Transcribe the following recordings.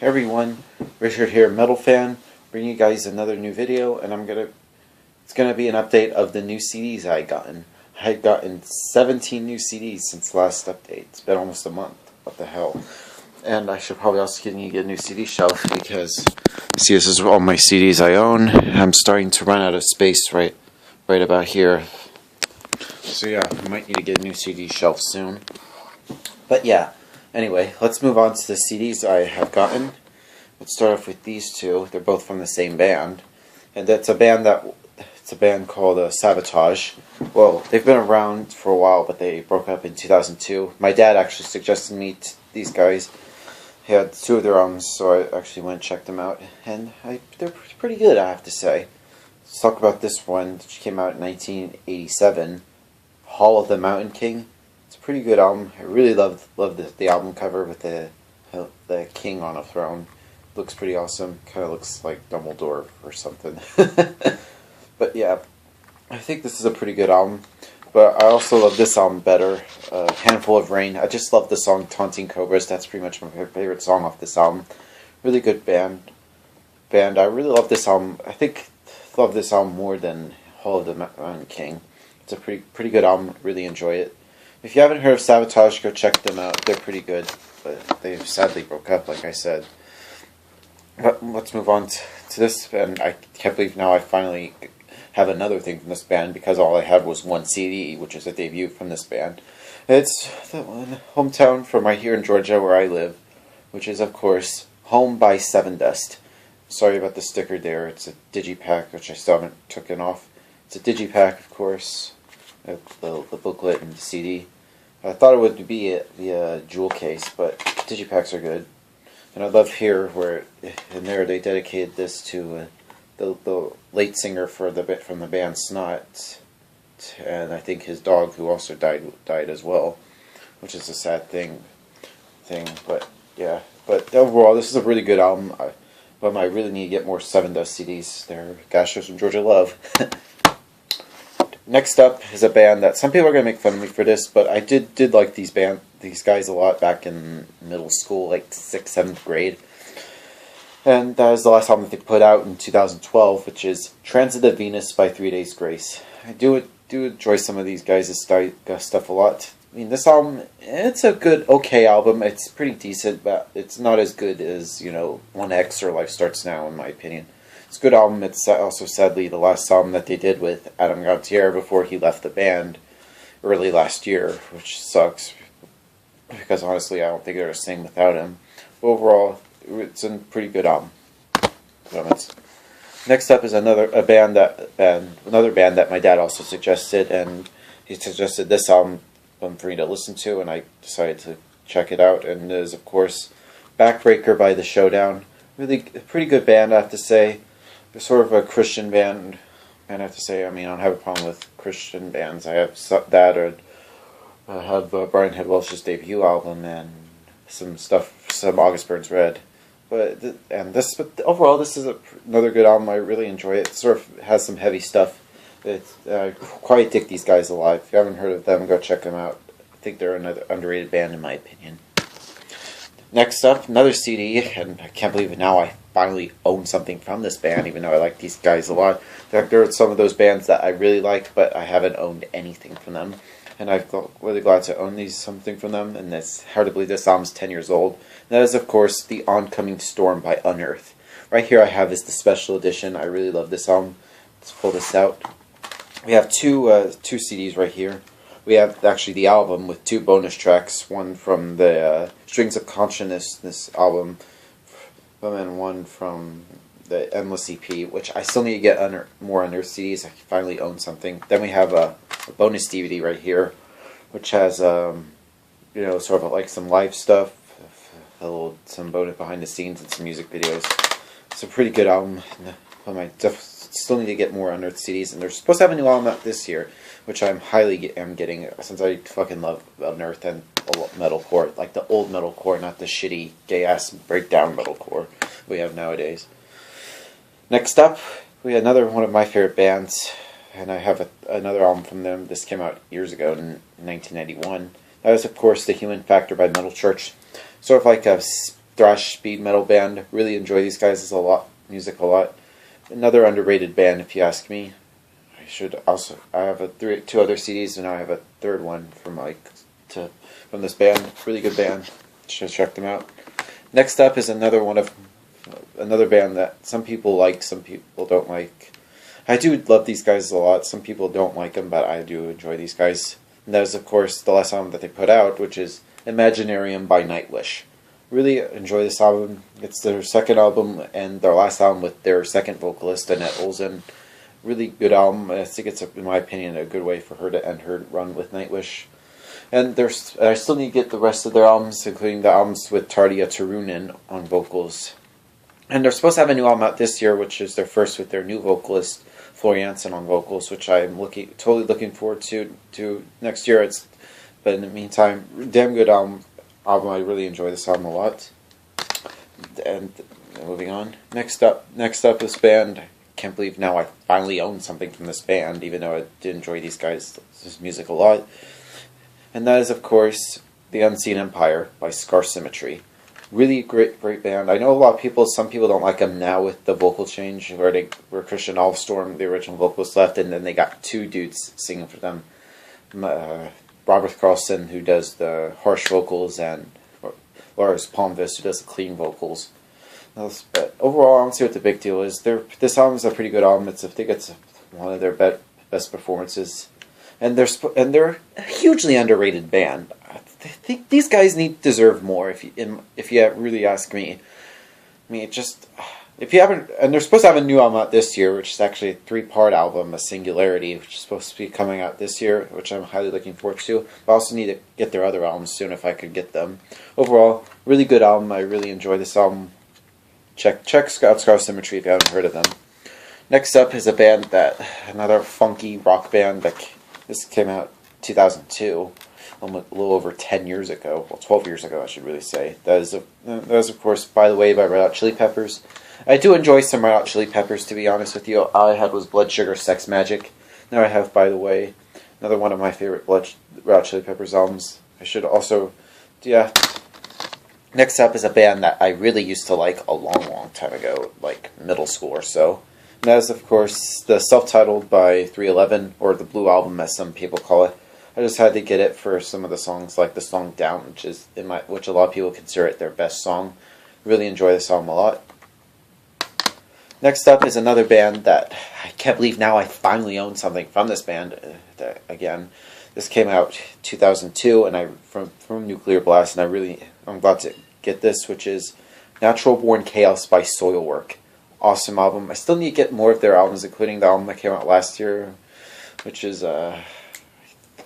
Hey everyone, Richard here, Metal Fan, bringing you guys another new video, and it's gonna be an update of the new CDs I gotten. I had gotten 17 new CDs since the last update. It's been almost a month. What the hell? And I should probably also get a new CD shelf because, see, this is all my CDs I own. I'm starting to run out of space right about here. So yeah, I might need to get a new CD shelf soon. But yeah. Anyway, let's move on to the CDs I have gotten. Let's start off with these two. They're both from the same band, and it's a band called Sabotage. Well, they've been around for a while, but they broke up in 2002. My dad actually suggested me these guys. He had two of their albums, so I actually went and checked them out, and they're pretty good, I have to say. Let's talk about this one, which came out in 1987, Hall of the Mountain King. It's a pretty good album. I really love the album cover with the king on a throne. Looks pretty awesome. Kind of looks like Dumbledore or something. But yeah, I think this is a pretty good album. But I also love this album better. Handful of Rain. I just love the song Taunting Cobras. That's pretty much my favorite song off this album. Really good band. I really love this album. I think I love this album more than Hall of the Mountain King. It's a pretty good album. Really enjoy it. If you haven't heard of Sabotage, go check them out. They're pretty good, but they sadly broke up, like I said. But let's move on to this, and I can't believe now I finally have another thing from this band, because all I had was one CD, which is a debut from this band. It's the one, Hometown, from right here in Georgia, where I live, which is, of course, Home by Seven Dust. Sorry about the sticker there. It's a digipack, which I still haven't taken off. It's a digipack, of course. The booklet and the CD. I thought it would be the jewel case, but digipacks are good. And I love here where in there they dedicated this to the late singer from the band Snot, and I think his dog, who also died as well, which is a sad thing. But yeah, but overall this is a really good album. But I really need to get more Seven Dust CDs. They're gashers from Georgia love. Next up is a band that some people are going to make fun of me for this, but I did like these guys a lot back in middle school, like 6th, 7th grade. And that was the last album that they put out in 2012, which is Transit of Venus by 3 Days Grace. I do enjoy some of these guys' stuff a lot. I mean, this album, it's a good, okay album. It's pretty decent, but it's not as good as, 1X or Life Starts Now, in my opinion. It's a good album. It's also, sadly, the last album that they did with Adam Gautier before he left the band early last year, which sucks, because honestly, I don't think they're the same without him. But overall, it's a pretty good album. Next up is another band that my dad also suggested, and he suggested this album for me to listen to, and I decided to check it out. And it is, of course, Backbreaker by The Showdown. Really, a pretty good band, I have to say. They're sort of a Christian band, and I have to say, I mean, I don't have a problem with Christian bands. I have that, or I have Brian Head Welch's debut album, and some August Burns Red. But overall, this is another good album. I really enjoy it. It sort of has some heavy stuff. I quite dig these guys a lot. If you haven't heard of them, go check them out. I think they're another underrated band, in my opinion. Next up, another CD, and I can't believe it now, I finally own something from this band, even though I like these guys a lot. In fact, there are some of those bands that I really like, but I haven't owned anything from them. And I'm really glad to own something from them, and it's hard to believe this album's 10 years old. And that is, of course, The Oncoming Storm by Unearth. Right here I have is the special edition. I really love this album. Let's pull this out. We have two CDs right here. We have actually the album with 2 bonus tracks, one from the Strings of Consciousness album, and one from the Endless EP, which I still need to get more Unearth CDs. I finally own something. Then we have a bonus DVD right here, which has sort of like some live stuff, some bonus behind the scenes, and some music videos. It's a pretty good album. I still need to get more Unearth CDs, and they're supposed to have a new album out this year, which I'm am getting, since I fucking love Unearth and metalcore, like the old metalcore, not the shitty gay-ass breakdown metalcore we have nowadays. Next up, we have another one of my favorite bands, and I have another album from them. This came out years ago in 1991. That was, of course, The Human Factor by Metal Church. Sort of like a thrash speed metal band. Really enjoy these guys music a lot. Another underrated band, if you ask me. I have two other CDs, and now I have a third one from this band. Really good band. Should check them out. Next up is another band that some people like, some people don't like. I do love these guys a lot. Some people don't like them, but I do enjoy these guys. And that is, of course, the last album that they put out, which is Imaginarium by Nightwish. Really enjoy this album. It's their second album and their last album with their second vocalist, Annette Olsen. Really good album. I think it's, in my opinion, a good way for her to end her run with Nightwish. And I still need to get the rest of their albums, including the albums with Tarja Turunen on vocals. And they're supposed to have a new album out this year, which is their first with their new vocalist, Floor Jansen, on vocals, which I'm totally looking forward to next year. But in the meantime, damn good album. I really enjoy this album a lot. And moving on. Next up, this band. Can't believe now I finally own something from this band, even though I did enjoy these guys' music a lot. And that is, of course, The Unseen Empire by Symmetry. Really great band. I know some people don't like them now with the vocal change, where Christian Alvstorm, the original vocalist, left, and then they got two dudes singing for them. Robert Carlson, who does the harsh vocals, and Lars Palmqvist, who does the clean vocals. But overall, I don't see what the big deal is. This album is a pretty good album. I think it's one of their best performances, and they're a hugely underrated band. I think these guys deserve more. If you really ask me, if you haven't, and they're supposed to have a new album out this year, which is actually a 3-part album, A Singularity, which is supposed to be coming out this year, which I'm highly looking forward to. But I also need to get their other albums soon if I could get them. Overall, really good album. I really enjoy this album. Check out Symmetry if you haven't heard of them. Next up is another funky rock band. This came out 2002, a little over 10 years ago. Well, 12 years ago, I should really say. That is, of course, By the Way by Red Hot Chili Peppers. I do enjoy some Red Hot Chili Peppers, to be honest with you. All I had was Blood Sugar Sex Magic. Now I have By the Way, another one of my favorite Red Hot Chili Peppers albums. Next up is a band that I really used to like a long time ago, like middle school or so. And that is, of course, the self-titled by 311, or the Blue Album, as some people call it. I just had to get it for some of the songs, like the song Down, which a lot of people consider it their best song. Really enjoy this album a lot. Next up is another band that I can't believe now I finally own something from this band again. This came out 2002, and from Nuclear Blast, and I'm glad to get this, which is Natural Born Chaos by Soilwork. Awesome album. I still need to get more of their albums, including the album that came out last year, which is I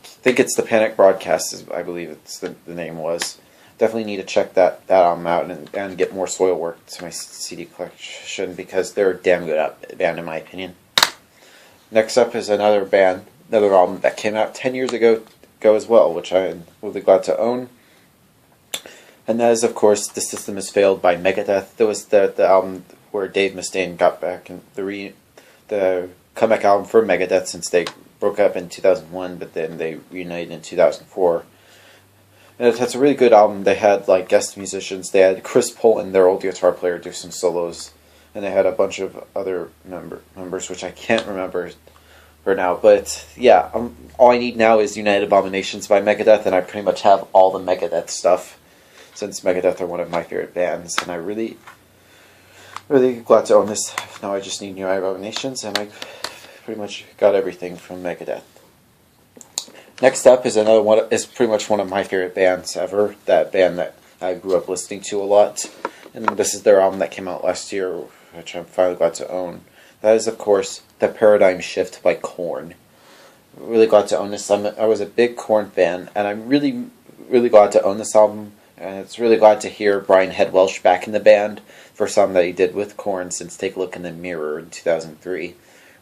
think it's the Panic Broadcast, I believe it's the name was. Definitely need to check that album out and get more Soilwork to my CD collection, because they're a damn good band in my opinion. Next up is another album that came out 10 years ago as well, which I'm really glad to own. And that is, of course, The System Has Failed by Megadeth. That was the album where Dave Mustaine got back in the comeback album for Megadeth, since they broke up in 2001, but then they reunited in 2004. And it's a really good album. They had guest musicians. They had Chris Poland, their old guitar player, do some solos, and they had a bunch of other members, which I can't remember for now. But yeah, all I need now is United Abominations by Megadeth, and I pretty much have all the Megadeth stuff, since Megadeth are one of my favorite bands, and I really glad to own this. Now I just need United Abominations, and I pretty much got everything from Megadeth. Next up is another one. Is pretty much one of my favorite bands ever. That band that I grew up listening to a lot, and this is their album that came out last year, which I'm finally glad to own. That is, of course, The Paradigm Shift by Korn. Really glad to own this. I was a big Korn fan, and I'm really glad to own this album. And it's really glad to hear Brian Head Welch back in the band for something that he did with Korn since Take a Look in the Mirror in 2003.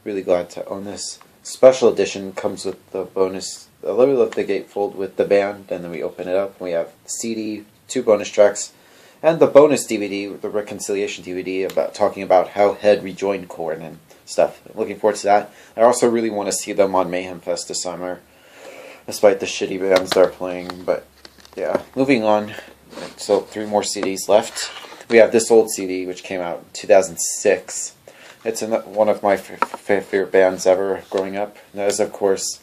Really glad to own this. Special edition comes with the bonus, a little bit of the gatefold with the band, and then we open it up and we have CD, 2 bonus tracks, and the bonus DVD, the Reconciliation DVD, talking about how Head rejoined Korn and stuff. I'm looking forward to that. I also really want to see them on Mayhem Fest this summer, despite the shitty bands they're playing. But yeah, moving on. So 3 more CDs left. We have this old CD which came out in 2006. It's one of my favorite bands ever growing up. And that is, of course,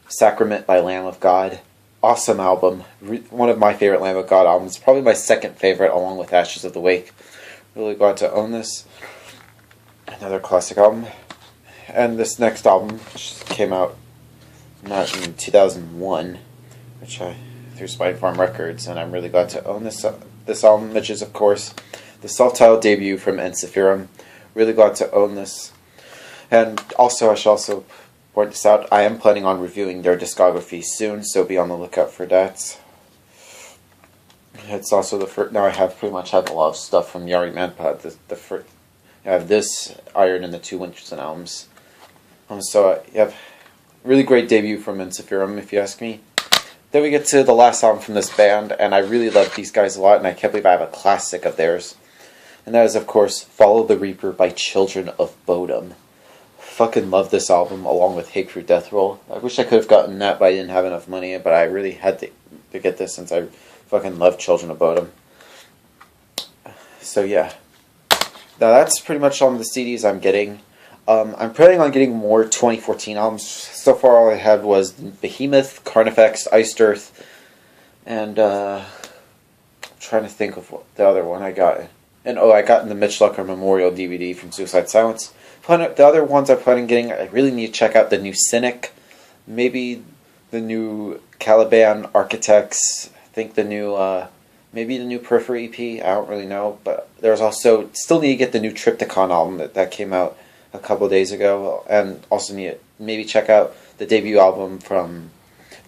Sacrament by Lamb of God. Awesome album. One of my favorite Lamb of God albums. Probably my second favorite, along with Ashes of the Wake. Really glad to own this. Another classic album. And this next album, which came out in 2001, through Spine Farm Records, and I'm really glad to own this album, which is, of course, the self-titled debut from Interferome. Really glad to own this. And also, I should also point this out, I am planning on reviewing their discography soon, so be on the lookout for that. It's also the first. Now I pretty much have a lot of stuff from Yari Manpad. I have this, Iron, and the 2 Winterson albums. So you have really great debut from Interferome, if you ask me. Then we get to the last album from this band, and I really love these guys a lot, and I can't believe I have a classic of theirs. And that is, of course, Follow the Reaper by Children of Bodom. Fucking love this album, along with Hate Crew Death Roll. I wish I could have gotten that, but I didn't have enough money, but I really had to get this since I fucking love Children of Bodom. So yeah. Now that's pretty much all the CDs I'm getting. I'm planning on getting more 2014 albums. So far all I had was Behemoth, Carnifex, Iced Earth, and I'm trying to think of what the other one I got. And I got the Mitch Lucker Memorial DVD from Suicide Silence. The other ones I plan on getting, I really need to check out the new Cynic, maybe the new Caliban Architects, I think the new, maybe the new Periphery EP, I don't really know, but there's also, still need to get the new Triptychon album that came out a couple of days ago, and also need to maybe check out the debut album from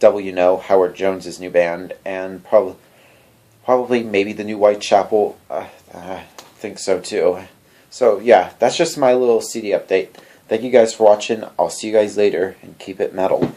W No, Howard Jones' new band, and probably maybe the new Whitechapel. I think so too. So yeah, that's just my little CD update. Thank you guys for watching. I'll see you guys later, and keep it metal.